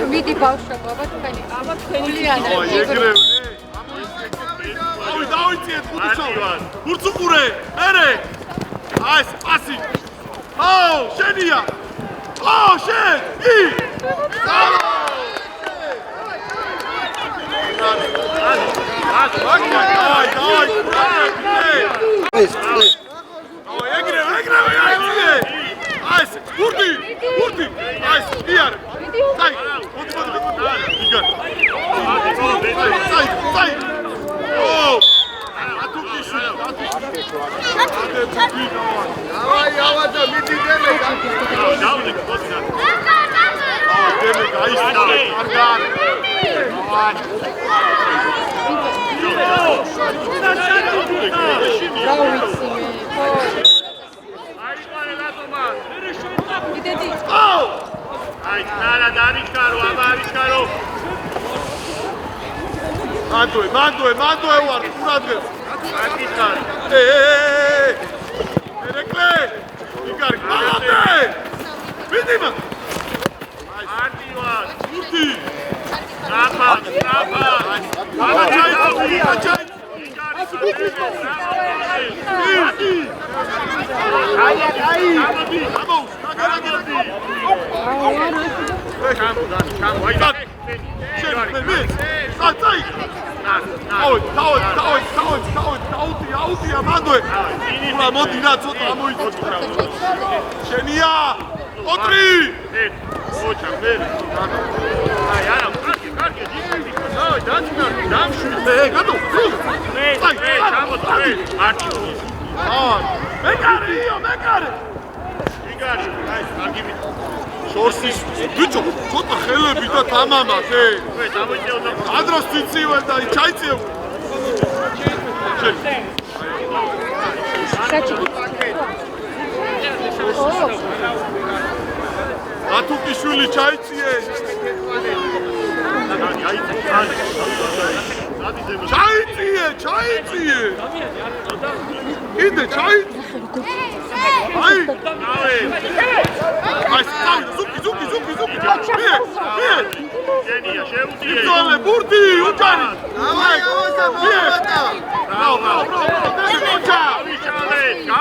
მიდი ბავშვებო, აბა თქვენი გულიანები. ეგრევე. დავიციეთ ხუთი გურცუყურე, მერე. აი ეს პასი. აუ, შენია. აუ, შენ. Mando war, uradgel. Erekle. Igar, mande. Vidima. Ardivan. Urdi. Rapa. აუდია მანდოე. ულა მოდი რა ცოტა ამოიწოჭრა. შენია. ოთრი. ოჩა მე. აი არა, კარგი, დიდი. აი დაჭნა, დამშვიდე, გადო. აი, ჩამოწე. მარტი. მეკარე. იგარი, აი, კარგი მით. შორსის ბიჭო, ცოტა ხელები და თამამად, დამოიწევდა. ადროს ციცივენ და ჩაიწევ. ათუკიშვილი ჩაიწიე. ჩაიწიე. კიდე ჩაიწიე. აი, ზუკი. შენია, შეუდიე. ძოლე, ბურდი, უჯარი.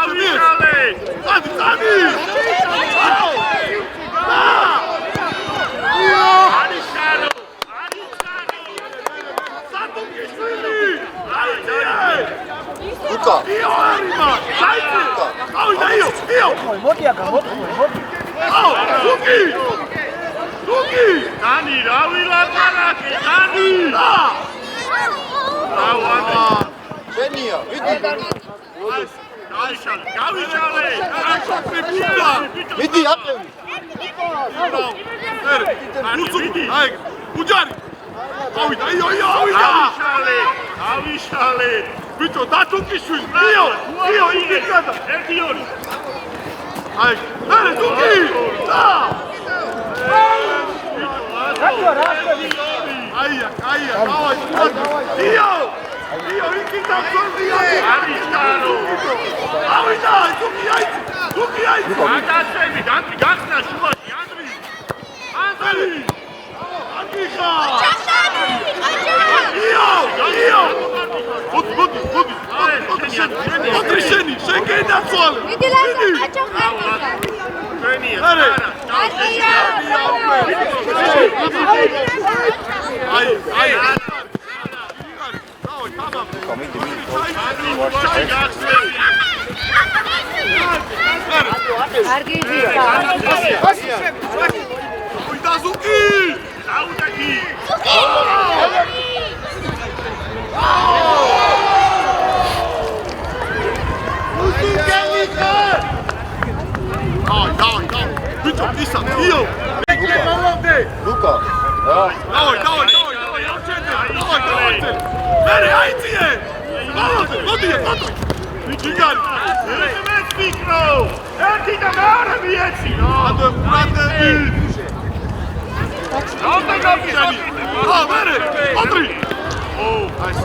გავიშალე. წადი. არიშარო. სატუკიშვილი. ლუკა. მოდი აქ, მოდი. აუ, ზუკი. დანი, რა ვილაპარაკე, დანი. შენია, ვიდი. გავიშალე. მიდი ატევი. აი, უჯარი. ავიდა. გავიშალე. ბიჭო, დათუკიშვილი. იო, იგიკადა. 1-2. აი, მერე ზუკი. აია, დავაი. იო, იგი დაგწორდია. არიშარო. ავიდა, ზუკი აიცი. გადაცემი, გახსნა შუაში, ანდრი. აკიხა. იო. მოდი. ოტრიშენი, შენ გენაცვალე. მიდი ლაზა, აჭოხა. შენია. აი. კარგი ძირა. უიდა ზუკი. აუდაკი. Давай. Бычо, писа, ио. Лука. Давай. Мери, айцие. Моди. Вичиган. Микро. Эрти да мара виеци. Адо пратеби. Мери, Андри. Айс.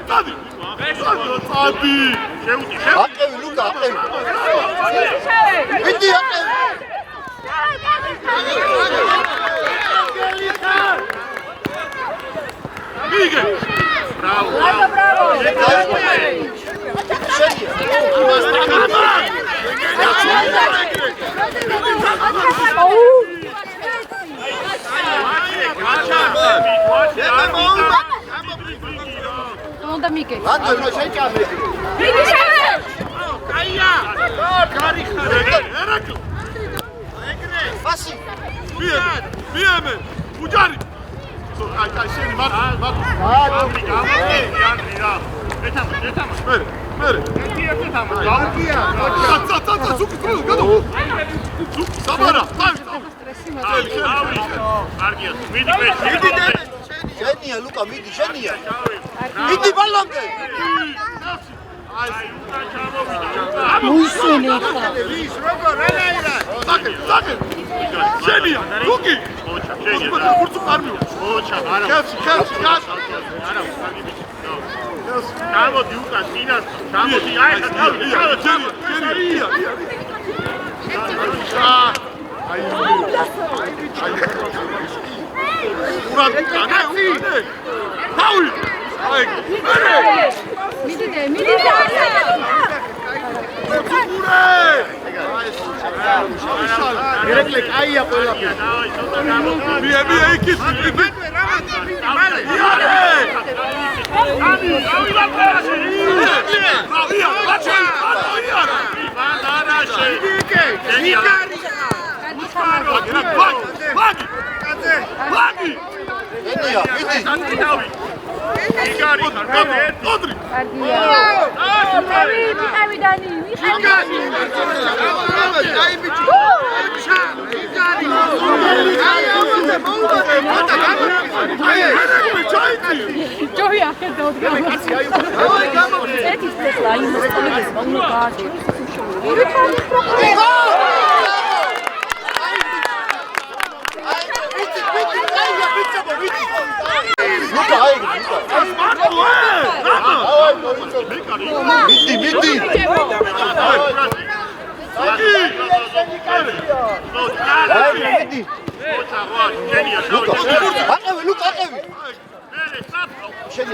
Დადი. აკევი ლუკა, აკევი. მიდი აკევი. მიგე. ლანდო შეჭამე. მიდი შევე. კაია. გარი ხარ. ერაკლი. ეგრე. ფასი. მიემე. უჯარი. აი შენი მაგ. მერე. ცა ზუკი გადო. საბარა. შენია ლუკა მიდი შენია. მიდი ბალამდე. მოისმენი ხა. ვის როგორ რანაირა? დაგე. შენია ლუკი. შენია. კურსი პარმიო. ოჩა არა. კაცი. არა, გამოდი უკან წინას. გამოდი აი ხა თავი. შენია. აი ურა კაცი. თავი. აი მიდი. ერეკლე კაია ყველაფერი. მie იქით. ჯოია ხედავთ ეს ის ლაინ მოსწავლეს უნდა გაარჩევ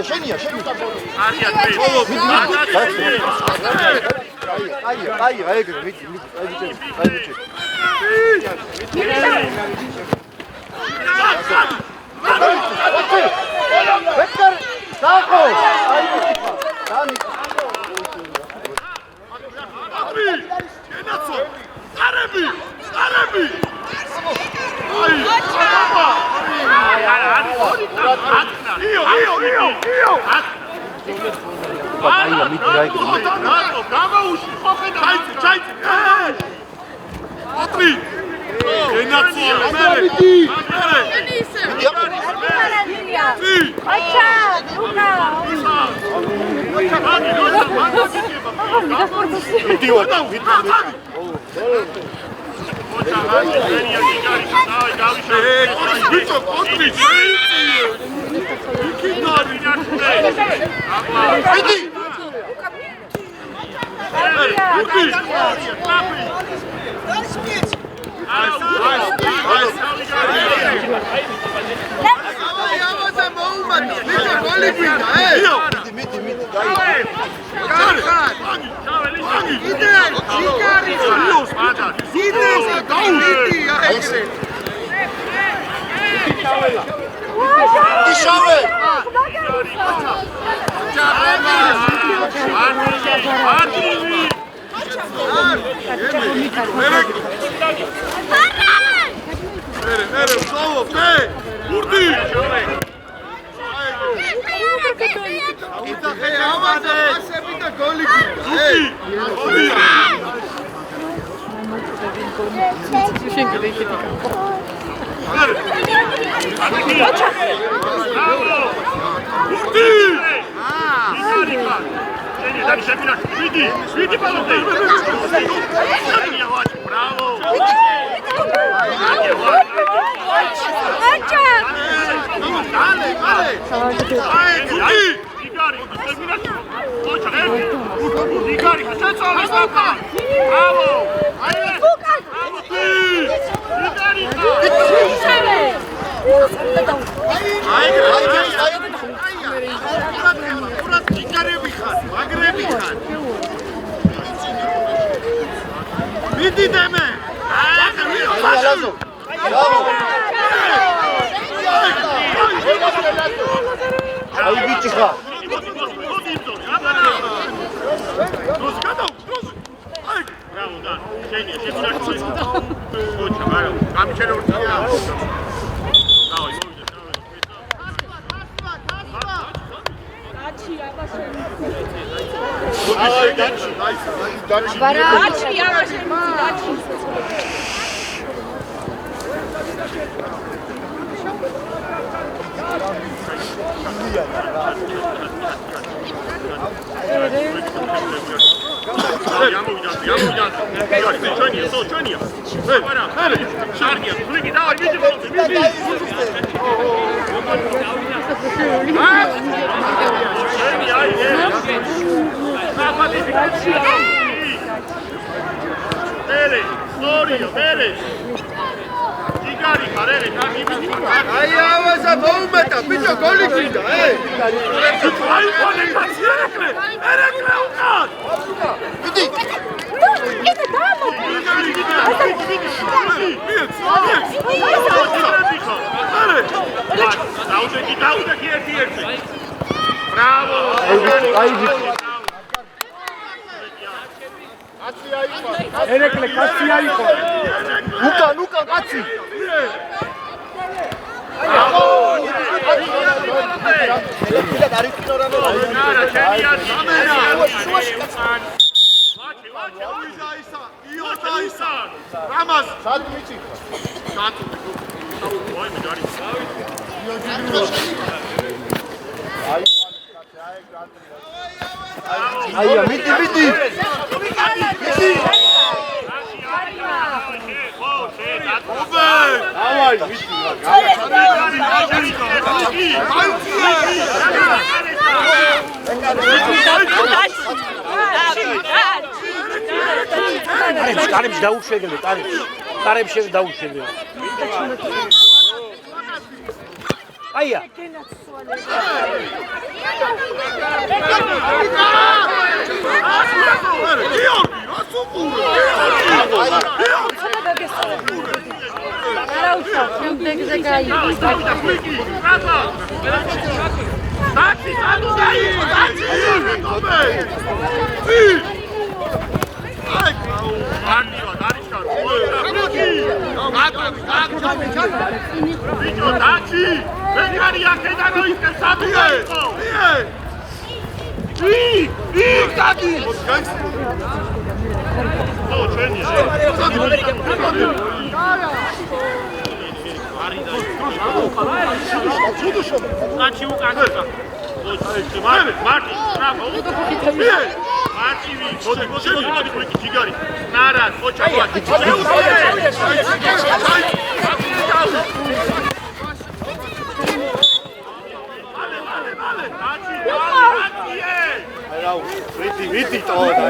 შენია. აი, ეგრე, მიდი. ვექტორ, დახო. აი, დანი. ენაცო. არები. აი, აბა. იო. აი, მიდი რა ეგრე. გამაუში. ჩაიცი. ატრი. ენაცო. მერე. აჩა ლუკა აი ბიჭი ხა იმძოლი, აბარა. დროზე გადაუ, დროზე. აი, ბრავო და შენია, შეგვიარჩი. ოჩა, მაგრამ გამიჩერე ორია. დავი, მოვიდა, დავი. დაჩი აბაშე. აი, დაჩი, დაჩი. დაჩი აბაშე, დაჩი. Ჩვენია. არა, შარგია, ფლიკი დავარ, მიდი ბოლომდე, მიდი. ჩვენია, აი, მერე, სტორია, მერე. იგარი ხარერე, კარგი მიდი. აი ავაზა მოუმეტა, ბიჭო გოლი გინდა, აი, ყოლე კაცი ერეკლე, ერეკლე უკან. მიდი. Είτε πάμε! Μπράβο! ერეკლე კაცი აიყო. უკან კაცი. Bravo! Ramaz! სად მიცი? აია, მიდი. Давай, კარებს დაუშვეგები, კარებს დაუშვეგები. აია. მიდი ტოვდა.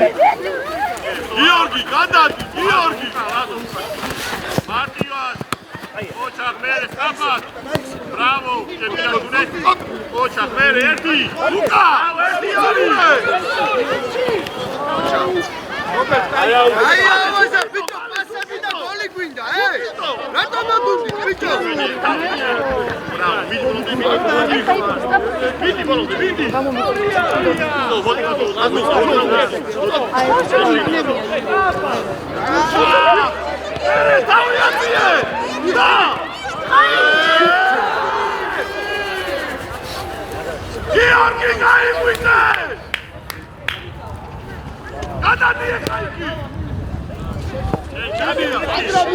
გიორგი, გადადი, გიორგი. მარტივად. ოჩახ მერე საფად. ბრავო, შეგვიარჩუნეთ. ოჩახ მერე ერთი. ლუკა, ერთი ორი. აი ავაზა ბიჭო პასები და გოლი გვინდა, რატო მოგუნდი ბიჭო? ბრავო, მიდი ბოლომდე, მიდი. გიორგი გაიღვიძე! გადადი ეხაიკი!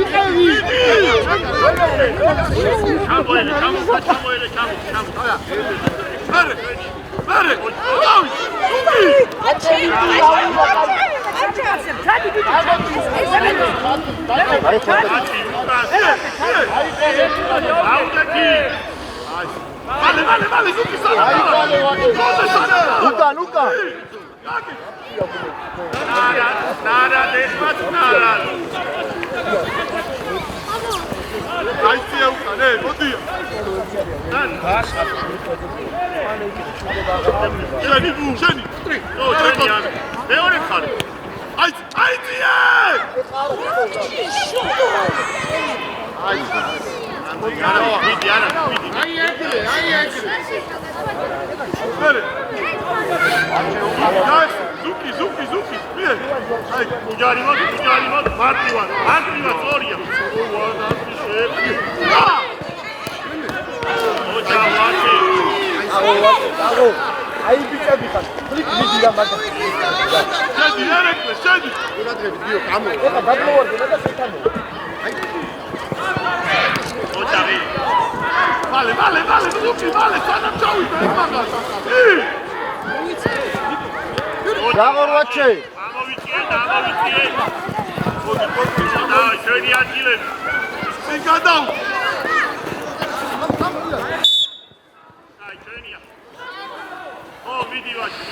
უკან Nara, despat nara. Aizia ukან, მოდია. შენი. შენი არა. მეორე ხარი. აიცია! მიდი არა მიდი აი ეგრე ზუკი მიერ აი უჯარი მოდ მარტივად სწორია აი ბიჭები ხარ ფლიკ მიდი რა მაგას შედი ერეკლე შედი ყურადღებით გიო გამო ეხა გადმოვარდე და შეთანო ოჯარი მალე ზუკი სანამ ჩავიდა იმაღაც დაღორვაჩე ამოვიწიე მოდი და შენი ადგილები შენ გადავ აი შენია ო ვიდივაჩი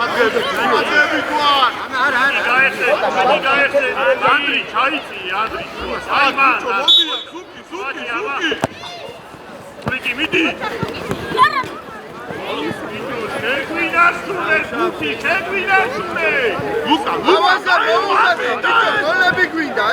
აგები გვარ არა გაიხე ანდრი ჩაიცი ანდრი საიმან ზუკი ფლიკი მიდი შეგვინარჩუნე ლუკა გოლები გვინდა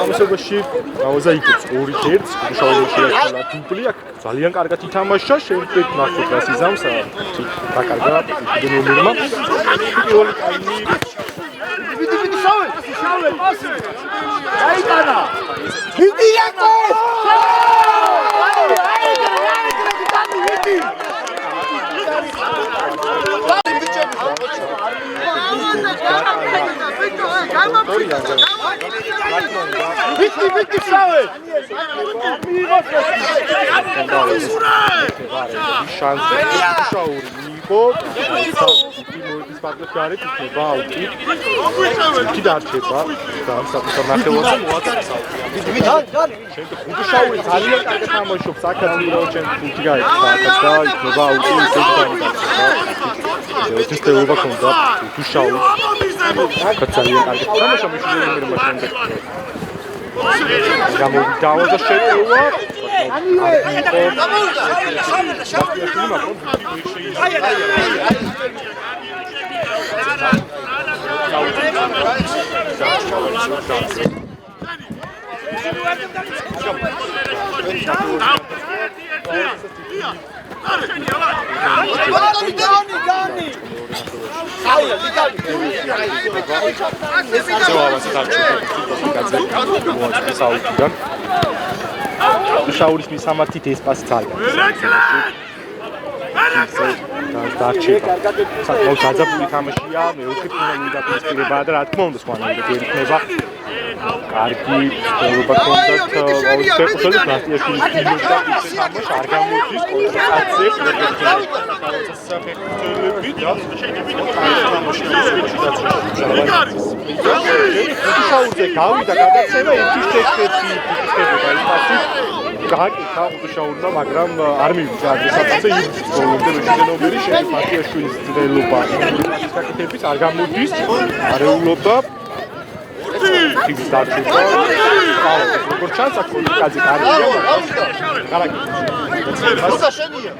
ამასობაში მოზაიკებს 2-1 გუშაურის შეეცვალა დუბლი აქ ძალიან კარგად ითამაშა შემდეგ ნახოთ რა სიზამს დაკარგა ნომერმა პირველი ტაიმი ვიდი შავე პასი აიტანა ვიდი აკო ვიდი შავე შანსი შაური იყო ის პარტნიორს გარეთ იქნება აუტი კი დარჩება და საკუთარ ნახევარზე მოაწესა შემდეგ ხუთი შაური ძალიან კარგად თამაშობს აქაც მიროჩენ ხუთი გაიქცა აქაც და იქნება აუტი ისე ეს თეორია კონდა ხუთი შაური აქაც ძალიან კარგად თამაშობს მშვიდობიან მერმა შემდეგ გამოვიდავა შეტევა შაურის მისამართით ეს პასი ძალიან დარჩება საკმაოდ დაძაბული თამაშია მეოთხე ფინალი დაპირისპირებაა და რა თქმა უნდა სხვანაირად იქნება კარგი სწორობა კონდათ ოუსტეპოსოლის ნასტიაშვილის ფილმში და ის თამაში არ გამოდის კონცენტრაციე შაურზე გავიდა გადაცემა 1-1 იქნება ის პასი გააკეთა უშაურდა მაგრამ არ მივიდა ადრესატზე ის ბოლომდე მშვიდობიანი შედი პარტიაშვილის ძნელობა ის გაკეთების არ გამოდის არეულობა ის დარჩება როგორ ჩანს აქ კაცი კარგია კარგი მოსაშენია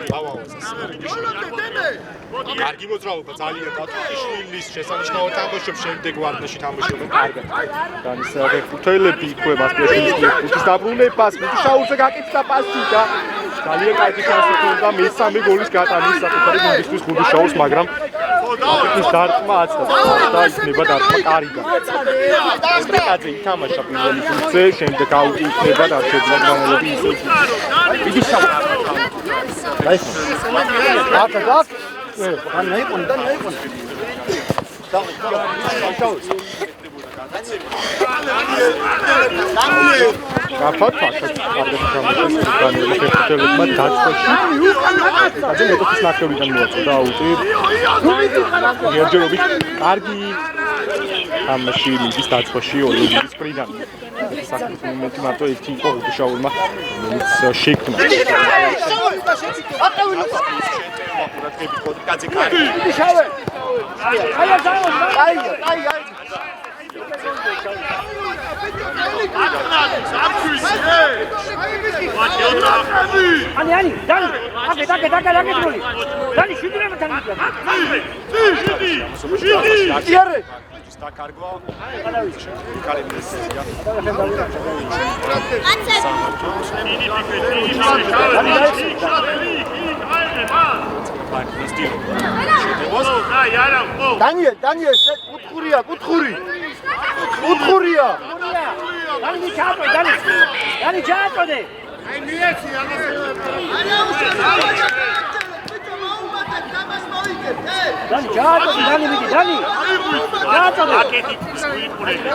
კარგი მოძრაობა ძალიან დათვიშვილის შესანიშნავად თამაშობს შემდეგ ვარდნაში თამაშობენ კარგად და ის ფეხბურთელები იქვე მასპიაშვილის ფეხბურთის დაბრუნებას შაურზე გაკეთდა პასი და ძალიან კარგი შანსი ჰქონდა მესამე გოლის გატანის საკუთარი გუნდისთვის ხუთი შაურს მაგრამ ის დარტყმა აცდა და იქნება დარტყმა კარგა სტრეკაძე ითამაშა პირველი ფუნქცია შემდეგ აუტი იქნება და შეიძლება გამოვიდეს ისე იგი შაური და ან ნაიყონ და ნაიყონ და გაფათ ფაქტად კარგად გამოსეს განელი ფეხბურთელებმა დაწყვეტში ასე მეტოქის ნახევრიდან მოაწოდა აუტი გერჯერობით კარგი თამაში ლიგის დაწყვეტში ოლიმპიკის პრიდან საკუთარ მომენტი მარტო ერთი იყო უშაურმა რომელიც შექმნა კაცი კარგი შავე Ani, Dani, Dani, şükreme tanrım. Şükreme. Sta cargo. Daniel, Utxurия. Dani chato de. Ai მიეცი Dani chato, Dani midi, Dani. Chato de. Აკეთი სუიპურები.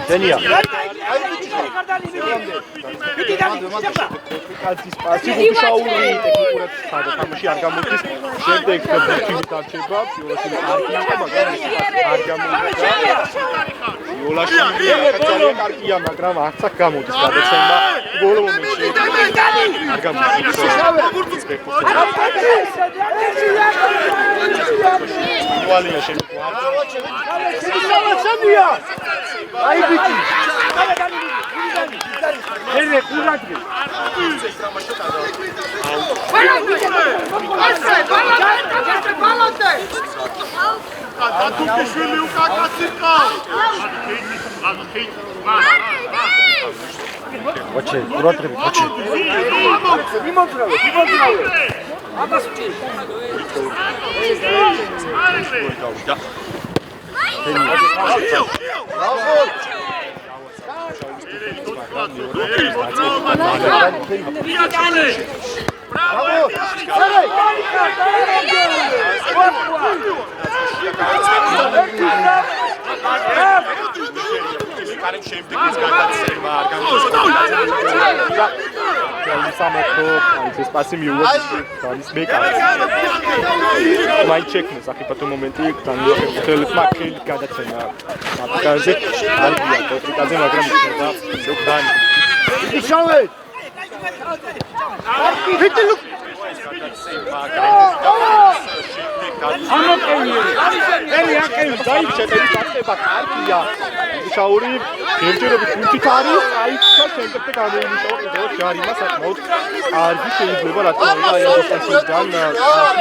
Denia. კაცის პასი უშაური ტექნიკურად ხადა თამაში არ გამოდის შემდეგ ბურთი დარჩება პირველი არქი მაგრამ არ გამოდის იოლაში ძალიან კარგია, მაგრამ არც აქ გამოდის გადაცემა. ბოლო მომენტში არ გამოდის. ვალია შემოგვარდა. აი ბიჭი. ელე ყურადღე. დათუკიშვილი უკაკაციკა. ვაჩე, ყურადღები, ვაჩე. მიმოძრავე. აბასჭი. კარიმ შემდეგის გადაცემა არ გამოდის. სამეთო, აი ეს პასი მიუვას დანის მეკარე. მაინც ჩეკნეს ახიფათო მომენტი განვიხილეთ მაგელი გადაცემა. მაგაზე არგია პოტრიკაზე, მაგრამ იქნება ზოგდანი. იშავე. ვიტილუ ელი აკელი დაიჭერე გასება კარგია. შაური ერთერობით თვითით არის, აი შემდეგ გამოიმუშავა კიდევ ჯარიმა საკმაოდ კარგი შეიძლება რა თქმა უნდა აი ასეთიდან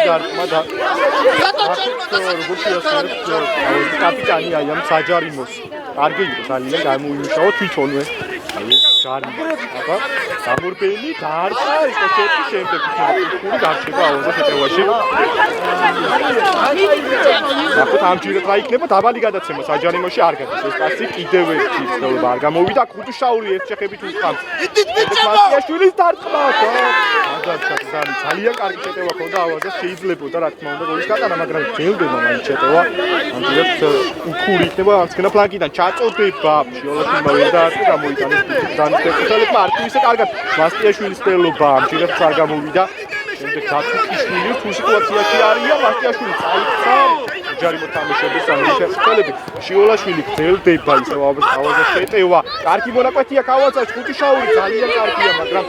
გარყმა და როგორც კაპიტანი აი ამ საჯარიმოს კარგი იყო ძალიან გამოიმუშავა თვითონვე აი ჯარიმა აბა გამურბელი დაარსა ეკეთები შემდეგ ფული გარჩება აუზო შეტევაში ნახოთ ამჯერად რა იქნება დაბალი გადაცემა საჯარიმოში არ გადის ეს პასი კიდევ ერთი ცდელობა არ გამოვიდა ხუთშაური ერთ ჩეხებით უწყამს მასიაშვილის დარტყმა ძალიან კარგი შეტევა ქონდა ავაზას შეიძლებოდა რა თქმა უნდა გოლის გატანა მაგრამ ძელდება მაინც შეტევა ამჯერად უქური იქნება არცქენა ფლანგიდან ჩაწოდება შიოლაშვილმა ვერ დაარტყა გამოიტანეს დანიშნულება მარტო ისე კარგად მასიაშვილის ცდელობა ამჯერად არ გამოვიდა შემდეგ დათუკიშვილი თუ სიტუაციაში არია მასიაშვილი წაიქცა ჯარიმო თამაშების სამშობლოები შიოლაშვილი გრძელდება ისე ავაზას შეტევა კარგი მონაკვეთია კავაძას ხუთშაური ძალიან კარგია მაგრამ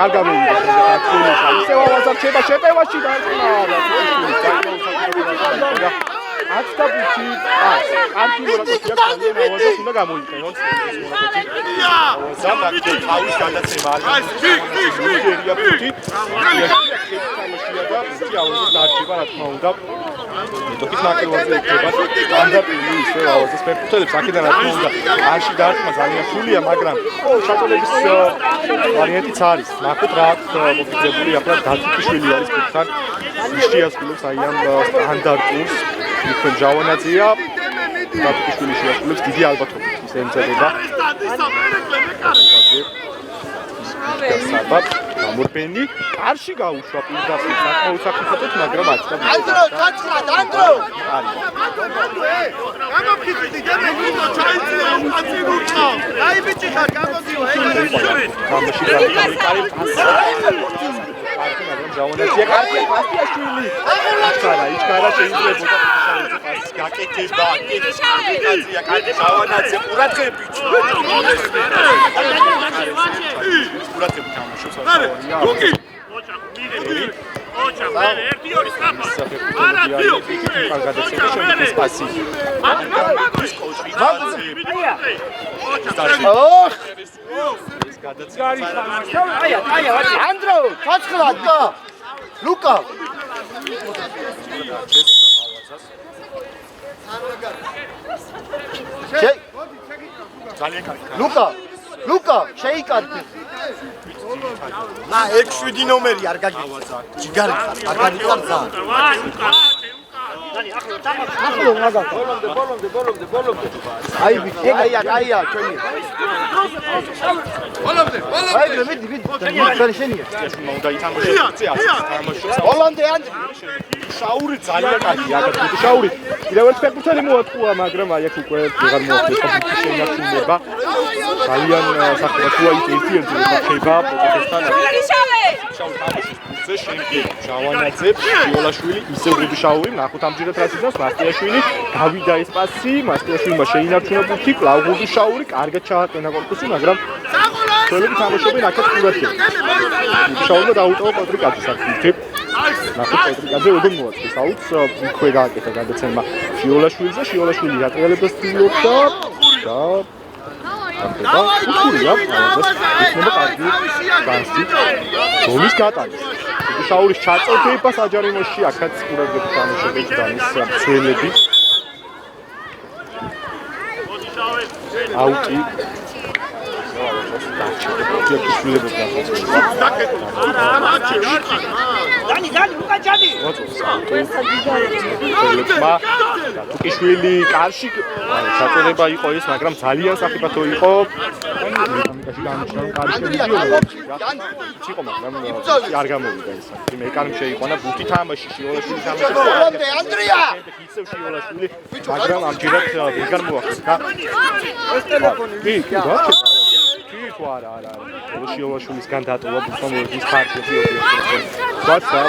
არ გამოვიდა დათუკიშვილი ისე ავაზა რჩება შეტევაში დაიწყნა დათუკიშვილი ძალიან აცდაბიჩი კარგი მონაკვეთია ძალიან ავაზას უნდა გამოიყენოს ეს მონაკვეთი ზამაკი თავის გადაცემა არის მიგერია ფუტი თამაშია და ავაზას დარჩება რა თქმა უნდა მეტოქის ნაკრებაზე იქნება სტანდარტული ისე ავაზას ფეხბურთელებს აქედან რა თქმა უნდა არში დარტყმა ძალიან სულია მაგრამ შატოლების ვარიანტიც არის ნახოთ რა მოფიქრებული ახლა დათუკიშვილი არის ფეხთან შეასრულებს აი ამ სტანდარტულს იქნებ ჯავანაძეა დათუკიშვილი შეასრულებს დიდი ალბათობით ის ემზადება საბაბ გამურბენი კარში გაუშვა პირდაპირ საკმაოდ საფრთხეთ მაგრამ აცდა ანდრო დაცხრა ანდრო გამოფიქრდი გამოფიქრო ჩაიწია აწინუჭა აი ბიჭი ხარ გამოდიო თამაში კარგი კარგი ჯავანაძია კარგია მასიაშვილი იჩქარა შეიძლება გაკეთება კეთილია კარგი ჯავანაძია ყურადღებით ყურადღებით თამაშობს ლუკი ოჩა მე ერთი ორი საფა არა დიო გადაცემა პასი ანდრო დაცხრა და ლუკა ძალიან კარგი ლუკა შეიკარდი ნა 6-7 ნომერი არ გაგიძა ჯიგარი არ განიცარდა ბოლომდე აი ბიჭი აია ჩვენი ბოლომდე აი მიდი შენია უნდა ითამაშოს ბოლომდე ანდრე შაური ძალიან კარგია აქ შაური კიდევ ერთ ფეხბურთელი მოაწყუა მაგრამ აი აქ უკვე ვეღარ მოაწყდება შეინარჩუნება ძალიან საფრთხეა ის ერთი ერთობა ხება პროფესიონალი შაური თამაშის ფუძე გუნდზე შემდეგ ჟავანაძე, შიოლაშვილი, ისე გუდუშაური, ნახოთ ამჯერად რაც იცავს, მასტიაშვილი, გავიდა ეს პასი, მასტიაშვილმა შეინარჩუნა ბურთი, კლავ გუდუშაური, კარგად ჩააყენა კორპუსი, მაგრამ ხელები თამაშობენ აქაც ყურადღება. გუდუშაურმა დაუტოვა პატრიკაძეს აქ ბურთი. ნახოთ პატრიკაძე როგორ მოაწყეს აუტს, იქვე გააკეთა გადაცემა შიოლაშვილზე, შიოლაშვილი ატრიალებას ცდილობდა და უხურია, ისმება კარგი განსი. გოლის გატანის. გუდუშაურის ჩაწოდება საჯარიმოში აქაც ყურადღება თამაშობენ დანის მცველები. აუტი. დანი უკაჭადი თუკიშვილი კარში საწოდება იყო ეს, მაგრამ ძალიან საფრთხო იყო. დინამიკაში გამიჩნდა რომ კარში იყო, მაგრამ არ გამოვიდა ეს. მე კარში შეიყვანა ბუთი თამაში, შიოლაშვილი თამაში. ანდრია! ისევ შიოლაშვილი, მაგრამ ამჯერად ვეღარ მოახერხა. ეს ტელეფონი არა. შიოლაშვილისგან დატოვა ბუთმოების ფარგლები ობიექტები. ბაცა,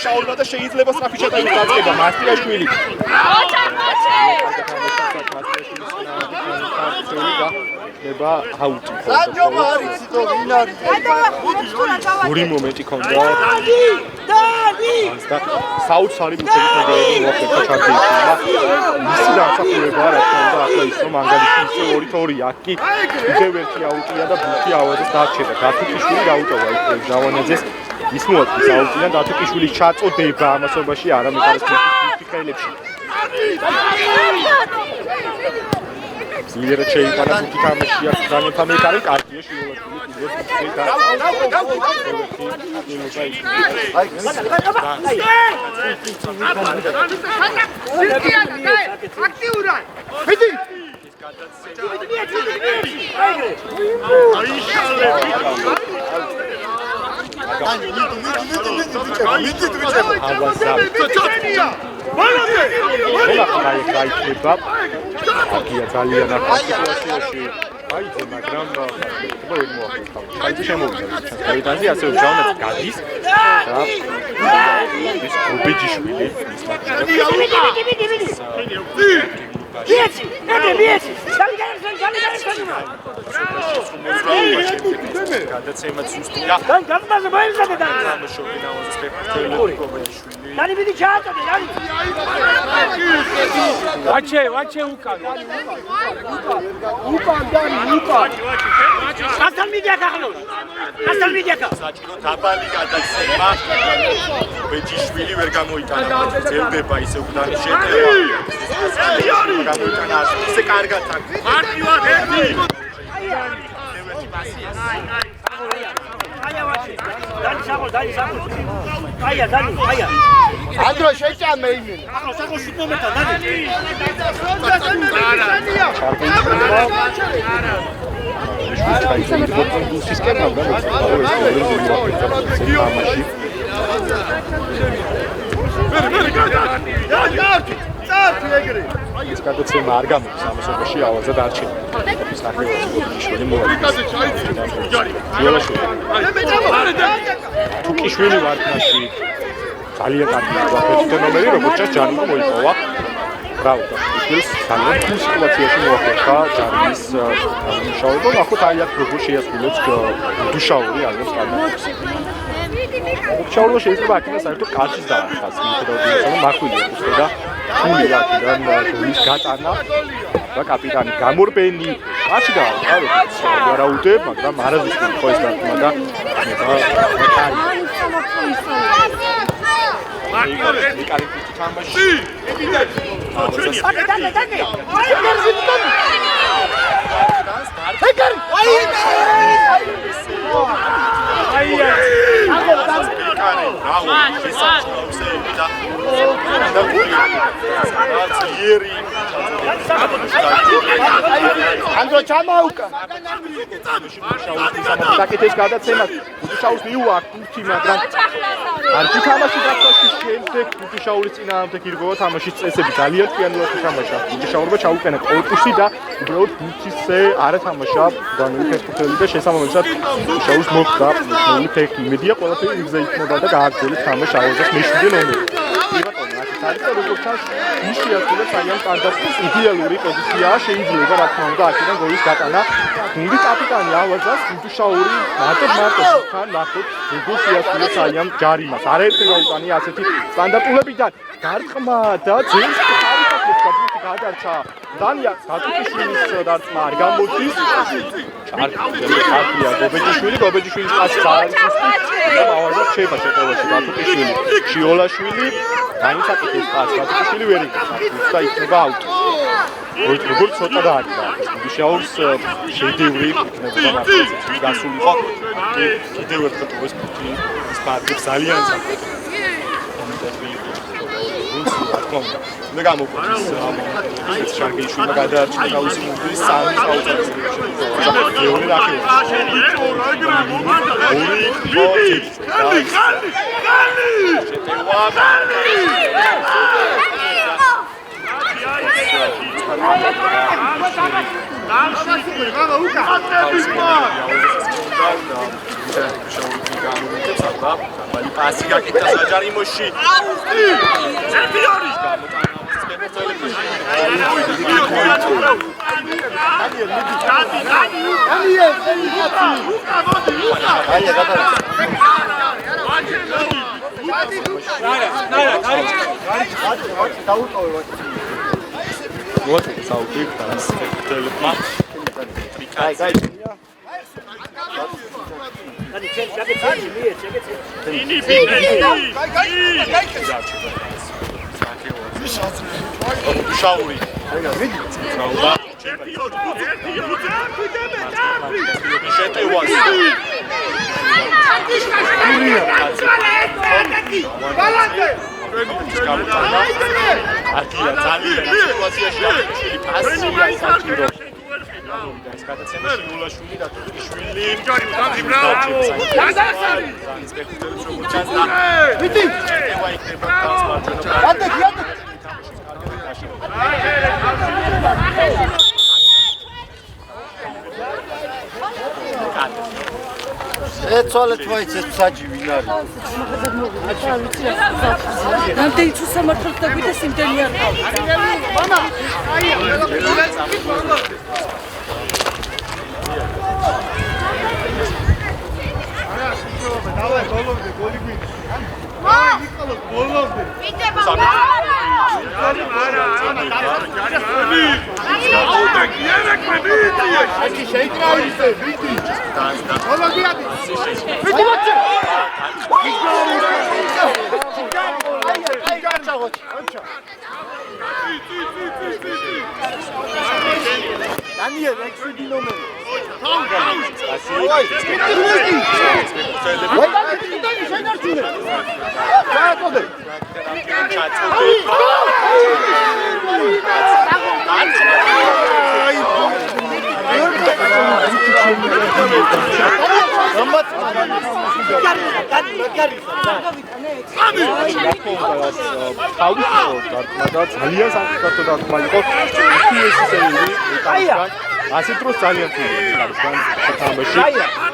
შაურმა და შეიძლება სწრაფი ჩატანა დაწყება მასტიაშვილი. ნება აუტი. ორი მომენტი ქონდა. და საოცარი ბუთების მოგებები მოახერხა ჩამქეფილმა. მისი დამსახურება რა თქმა უნდა ახლა ის რომ ანგარიში ისე 2-2 აქ კი კიდევ ერთი აუტია და ბუთი ავაზეს დარჩება. დათუკიშვილი გაუტოვა იქ ჟავანაძეს ის მოაწყეს აუტიდან დათუკიშვილის ჩაწოდება ამასობაში არ ამეყარეს ფიქრელებში. ძლიერად შეიყვანა ბუთი თამაშია ძალიან თამაშია კარგია შიოლაშვილი აქია ძალიან ახალ სიტუაციაში აიძე, მაგრამ ვერ მოახერხა. აიძე შემოვიდა. ჩაიდანზე ასე ჟავნაც გადის და ის გუბეჯიშვილი გადაცემა ზუსტია. ვაჩე უკან. ასალ მიდია გახლოს. ასალ მიდია გახლოს. საჭირო დაბალი გადაცემა. ბეჯიშვილი ვერ გამოიტანა. ძელდება ისე უკდანი შეტევა. გამოიტანა ისე კარგად აქ. მარტივად ერთი. ანდრო შეჭამე იმენ. ეს გადაცემა არ გამოდის ამასობაში ავაზა დარჩენა. ის ნახევარი მოვიდა. თუკიშვილი ვარდნაში ძალიან კარგი ვაფეთქე ნომერი, როგორც ჩანს ჯარიმო მოიპოვა. რავდა, ის ძალიან თულ სიტუაციაში მოახერხა ჯარიმის მუშაობა. ნახოთ აი აქ როგორ შეასრულებს გუდუშაური ალბათ კარგად. გუდუშაურმა შეიძლება აქედან საერთოდ კარშიც დაახას, იმიტომ რომ მახვილია უცხო თული აქედან გოლის გატანა და კაპიტანი გამორბენი კარში დააყარებს ვარაუდებ, მაგრამ არაზუსტი ხო ეს დარტყმა და კარგი თამაში ანდრო ჩამაუკა საკეთეს გადაცემას უდიშაუს მიუვარ ხუთი მაგრამ არ თამაში გასვლის შემდეგ უდიშაულის წინააღმდეგ ირგოვა თამაშის წესები ძალიან ფიანულად თამაშა უდიშაურმა ჩაუყენა კორპუსი და უბრალოდ ბუთისზე არ თამაშა განვითარებული და შესაბამისად უდიშაუს მოხდა ნული ფეხი იმედია ყველაფერი იგზა იქნება და გააგრძელებს თამაში აუზეს მეშვიდე ნომერი საერთოდ როგორც ისიათულა ძალიან კარგად იდეალური პოზიციაა შეიძლება რა თქმა უნდა აქედან გოლის გატანა გუნდის კაპიტანი ავაზას უდიშაური მარტო თან ნახოთ როგორც ისიათულა ძალიან ჯარიმას არაერთი გაუტანია ასეთი სტანდარტულებიდან გართხმა და ძენს ხარისხებს გაბუთი გადარჩა დანია გატუკიშვილის დარტყმა არ გამოდის ჩარტია გობეჯიშვილის პასი არის და ავაზას შეება შეტევაში გატუკიშვილი შიოლაშვილი განიცაკითხეს პასს გატუკიშვილი ვერ იგებს და იქნება აუტი როგორც ცოტა დაარქვა უდიშაურს შედევრი იქნება მართლაც გასულიყო კიდევ ერთხელ ეს პარტი ძალიან საფრთხე და გამოგვდის ეს შარგეიშვილი გადაარჩინა თავისი მუდის სამი საოცარი მეორე რახე პასი გაკეთა საჯარიმოში ჩემპიონი შაური ეცვალე თვაიცეს საჯი ვინ არის? რამდენი თუ სამართლს დაგვიდა სიმდენი არ გავიდა. მამა, დავай ბოლომდე გოლი გვინდა. აი, იყალო ბოლომდე. ვიდება. აი, შეიკრავისე, ვიდი. ბოლომდე. ვიდი მოწე. აი, გაჩაღოთ. დანიელ, ექვსი ნომერი. ძალიან საკუთარ დარტყმა იყო ასე დროს ძალიან თულიო არის თამაში.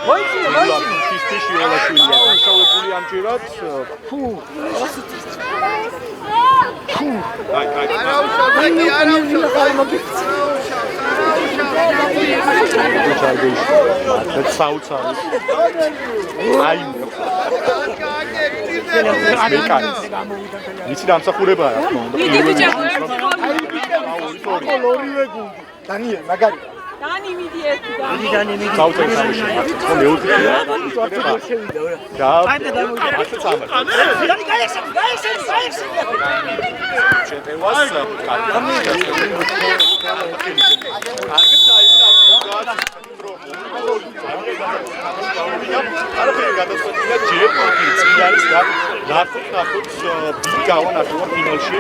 მოიცინე. შისტიში ოლაშვილია. შევებული ამჯერად. იცი დამსახურებაა რა თქმა უნდა. დანიელ, მაგარი. დანი მიდი ერთი და. დანი მიდი. საოცარი თამაში. მეოთხე. და დანი გაიხსენე. ჩემპიონს კარგი. ბიგავა ნახევარ ფინალში.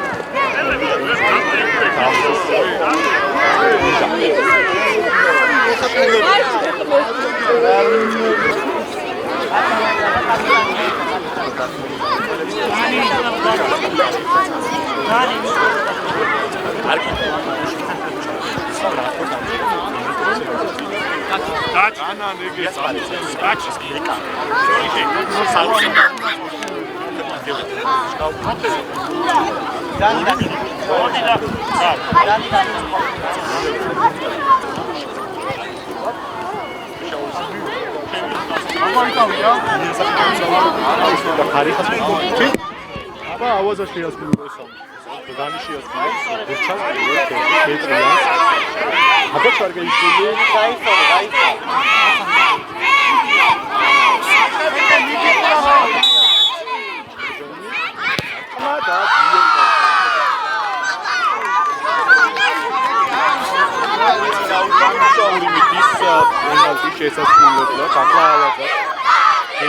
აბა ავაზა შეასრულებსა დანიშიას გურჩას პეტრიანს აბა ჩარგეიშვილი შესასრულებლად აკლა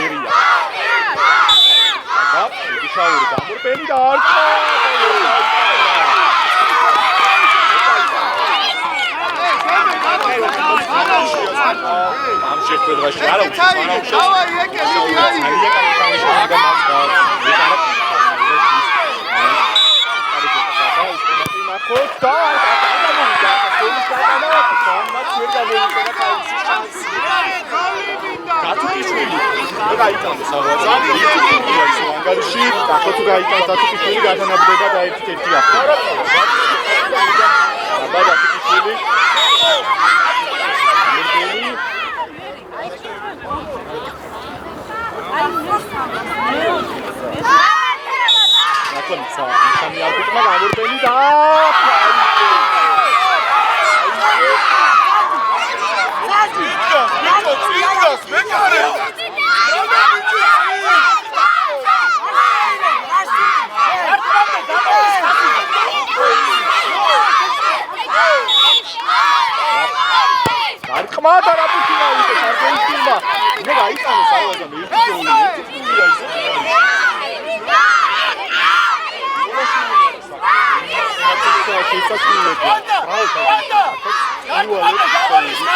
ერია აბა შაური გამორბენი და არჩა ამ შეხვედრაში არა დავაი ეკები გატუკიშვილი გაიტანოს ავაზარი ანგარიში დახოთუ გაიტანოს დატუკიშვილი გათანაბრდება და ერთ-ერთი ახლა აბა დატუკიშვილი ნაკლებცა ისამი არბიტრმა გამორბენი და არკმა და რაპუტინა უკვე სარგეიშვილმა მე გაიტანოს ავაზა მე ერთი გოლი ის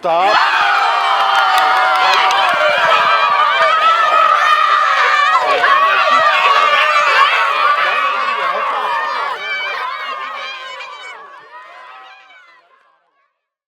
Stop.